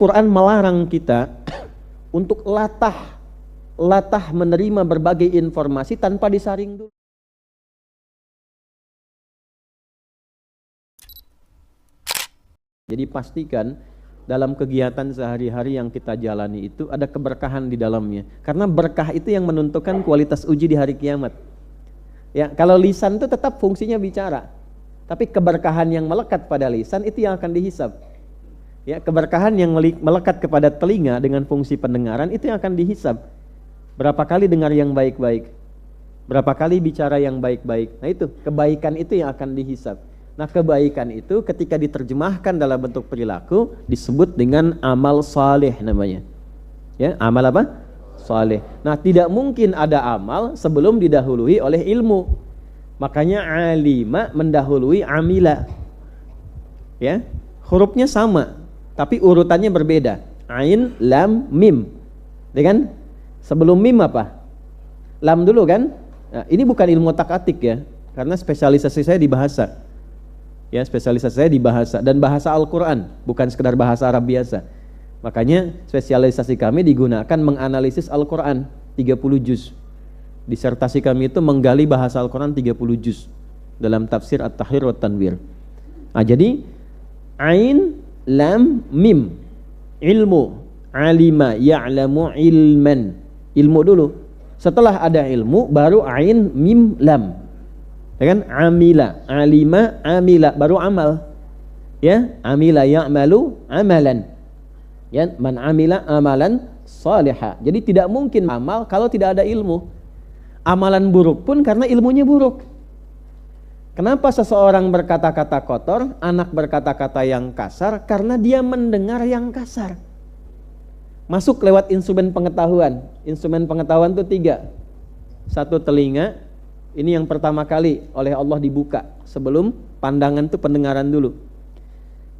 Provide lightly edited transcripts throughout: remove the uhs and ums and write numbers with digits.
Quran melarang kita untuk latah menerima berbagai informasi tanpa disaring dulu. Jadi pastikan dalam kegiatan sehari-hari yang kita jalani itu ada keberkahan di dalamnya. Karena berkah itu yang menentukan kualitas uji di hari kiamat. Ya, kalau lisan itu tetap fungsinya bicara. Tapi keberkahan yang melekat pada lisan itu yang akan dihisab. Ya, keberkahan yang melekat kepada telinga dengan fungsi pendengaran itu yang akan dihisab. Berapa kali dengar yang baik-baik? Berapa kali bicara yang baik-baik? Nah itu, kebaikan itu yang akan dihisab. Nah kebaikan itu ketika diterjemahkan dalam bentuk perilaku disebut dengan amal saleh namanya. Ya, amal apa? Saleh. Nah tidak mungkin ada amal sebelum didahului oleh ilmu. Makanya alima mendahului amila. Ya, hurufnya sama tapi urutannya berbeda. Ain, lam, mim. Ya kan? Sebelum mim apa? Lam dulu kan? Nah, ini bukan ilmu otak-atik ya, karena spesialisasi saya di bahasa. Ya, spesialisasi saya di bahasa dan bahasa Al-Quran, bukan sekedar bahasa Arab biasa. Makanya spesialisasi kami digunakan menganalisis Al-Quran 30 juz. Disertasi kami itu menggali bahasa Al-Quran 30 juz dalam tafsir At-Tahrir wa Tanwir. Nah, jadi ain, lam, mim. Ilmu, alima, ya'lamu ilman. Ilmu dulu. Setelah ada ilmu baru ain, mim, lam. Ya kan? Amila, alima, amila, baru amal. Ya, amila ya'malu amalan. Ya, man amila amalan salihah. Jadi tidak mungkin amal kalau tidak ada ilmu. Amalan buruk pun karena ilmunya buruk. Kenapa seseorang berkata-kata kotor, anak berkata-kata yang kasar? Karena dia mendengar yang kasar. Masuk lewat instrumen pengetahuan. Instrumen pengetahuan itu 3. 1 telinga. Ini yang pertama kali oleh Allah dibuka. Sebelum pandangan itu pendengaran dulu.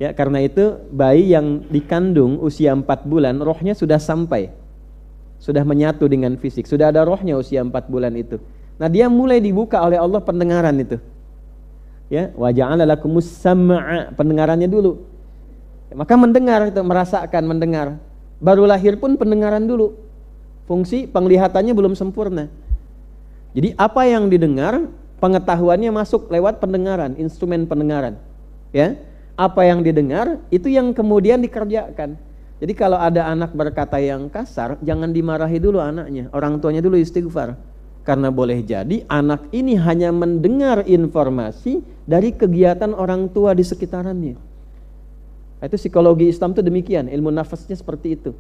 Ya, karena itu bayi yang dikandung usia 4 bulan, rohnya sudah sampai. Sudah menyatu dengan fisik. Sudah ada rohnya usia 4 bulan itu. Nah, dia mulai dibuka oleh Allah pendengaran itu. Ya, wa ja'ala lakumus sam'a, pendengarannya dulu. Maka mendengar itu, merasakan mendengar. Baru lahir pun pendengaran dulu. Fungsi penglihatannya belum sempurna. Jadi apa yang didengar, pengetahuannya masuk lewat pendengaran, instrumen pendengaran. Ya, apa yang didengar itu yang kemudian dikerjakan. Jadi kalau ada anak berkata yang kasar, jangan dimarahi dulu anaknya, orang tuanya dulu istighfar. Karena boleh jadi anak ini hanya mendengar informasi dari kegiatan orang tua di sekitarannya. Itu psikologi Islam itu demikian, ilmu nafasnya seperti itu.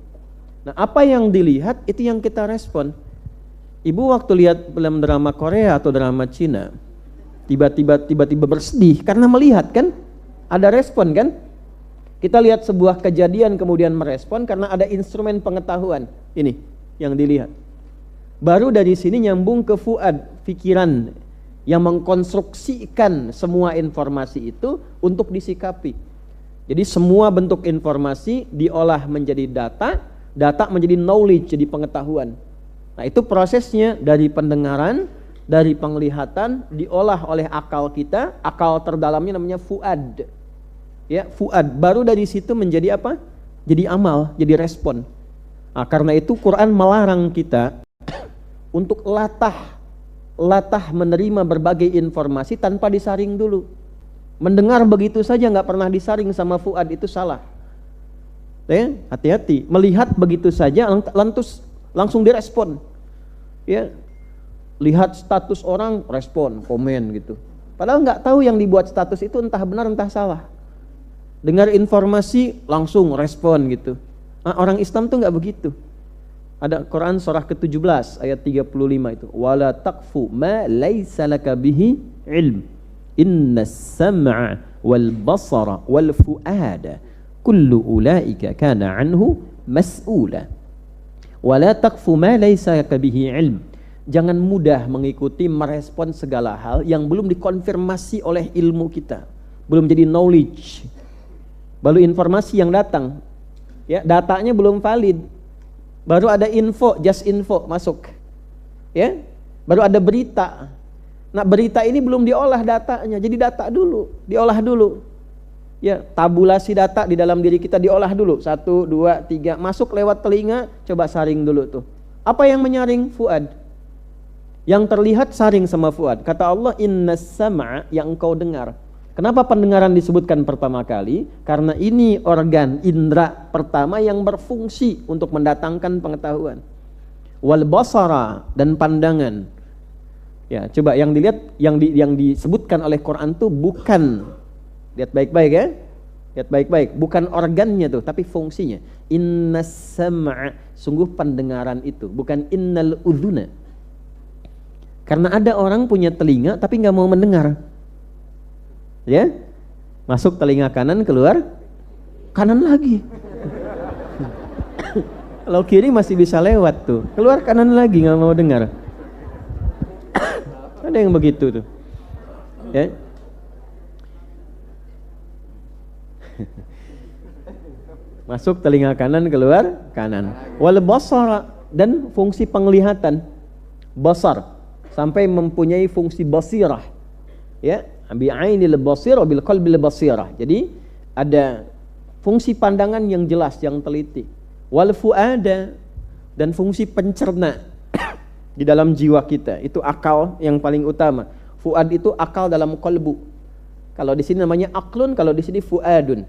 Nah, apa yang dilihat itu yang kita respon. Ibu waktu lihat film drama Korea atau drama Cina, tiba-tiba bersedih karena melihat kan, ada respon kan? Kita lihat sebuah kejadian kemudian merespon karena ada instrumen pengetahuan. Ini yang dilihat. Baru dari sini nyambung ke fuad, pikiran yang mengkonstruksikan semua informasi itu untuk disikapi. Jadi semua bentuk informasi diolah menjadi data, data menjadi knowledge, jadi pengetahuan. Nah, itu prosesnya dari pendengaran, dari penglihatan, diolah oleh akal kita, akal terdalamnya namanya fuad. Ya, fuad. Baru dari situ menjadi apa? Jadi amal, jadi respon. Nah, karena itu Quran melarang kita untuk latah menerima berbagai informasi tanpa disaring dulu. Mendengar begitu saja nggak pernah disaring sama fuad itu salah. Ya, hati-hati. Melihat begitu saja langsung direspon. Ya, lihat status orang, respon, komen gitu. Padahal nggak tahu yang dibuat status itu entah benar entah salah. Dengar informasi langsung respon gitu. Nah, orang Islam tuh nggak begitu. Ada Quran surah ke-17 ayat 35 itu. Wala taqfu ma laisa laka bihi ilm. Innas sam'a wal basara wal fuada kullu ulaika kana anhu mas'ula. Wala taqfu ma laisa laka bihi ilm. Jangan mudah mengikuti merespon segala hal yang belum dikonfirmasi oleh ilmu kita. Belum jadi knowledge. Baru informasi yang datang. Ya, datanya belum valid. Baru ada info, just info masuk. Ya, baru ada berita. Nah, berita ini belum diolah datanya, jadi data dulu, diolah dulu. Ya, tabulasi data di dalam diri kita diolah dulu. 1, 2, 3, masuk lewat telinga, coba saring dulu tuh. Apa yang menyaring? Fuad. Yang terlihat saring sama fuad. Kata Allah, innas sam'a, yang engkau dengar. Kenapa pendengaran disebutkan pertama kali? Karena ini organ indera pertama yang berfungsi untuk mendatangkan pengetahuan. Wal basara, dan pandangan. Ya, coba yang dilihat, yang disebutkan oleh Quran tuh bukan, lihat baik-baik ya. Lihat baik-baik, bukan organnya tuh, tapi fungsinya. Innas sam'a, sungguh pendengaran itu, bukan innal udhuna. Karena ada orang punya telinga tapi nggak mau mendengar. Ya, masuk telinga kanan, keluar kanan lagi. Kalau kiri masih bisa lewat tuh, keluar kanan lagi, nggak mau dengar. Ada yang begitu tuh, ya. Masuk telinga kanan, keluar kanan. Wal basara, dan fungsi penglihatan, basar, sampai mempunyai fungsi basirah, ya. Bi ainil basirah bil qalbil basirah. Jadi ada fungsi pandangan yang jelas, yang teliti. Wal fuada, dan fungsi pencerna di dalam jiwa kita, itu akal yang paling utama. Fuad itu akal dalam qalbu. Kalau di sini namanya aklun, kalau di sini fuadun.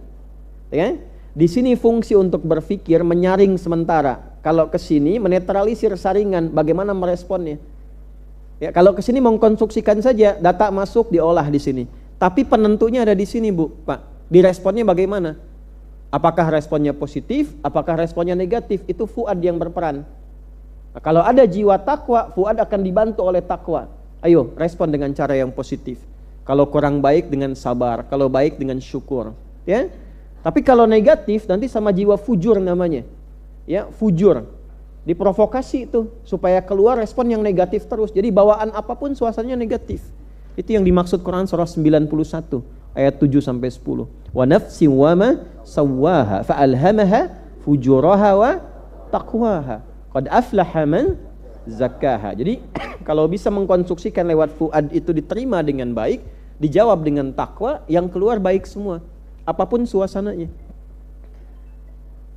Ya? Di sini fungsi untuk berpikir, menyaring sementara. Kalau ke sini menetralisir saringan, bagaimana meresponnya? Ya, kalau ke sini mengkonstruksikan saja, data masuk diolah di sini. Tapi penentunya ada di sini, Bu, Pak. Diresponnya bagaimana? Apakah responnya positif, apakah responnya negatif? Itu fuad yang berperan. Nah, kalau ada jiwa takwa, fuad akan dibantu oleh takwa. Ayo, respon dengan cara yang positif. Kalau kurang baik dengan sabar, kalau baik dengan syukur, ya. Tapi kalau negatif nanti sama jiwa fujur namanya. Ya, fujur. Diprovokasi itu supaya keluar respon yang negatif terus. Jadi bawaan apapun suasananya negatif. Itu yang dimaksud Quran surah 91 ayat 7 sampai 10. Wa nafsi wa ma sawwaha fa alhamaha fujuraha wa taqwaha. Qad aflaha man zakkaha. Jadi kalau bisa mengkonstruksikan lewat fuad itu diterima dengan baik, dijawab dengan takwa, yang keluar baik semua. Apapun suasananya.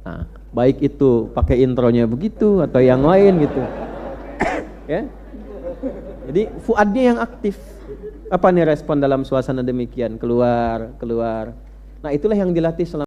Nah, baik itu pakai intronya begitu atau yang lain gitu. Ya. Jadi fuadnya yang aktif. Apa nih respon dalam suasana demikian? Keluar. Nah, itulah yang dilatih selama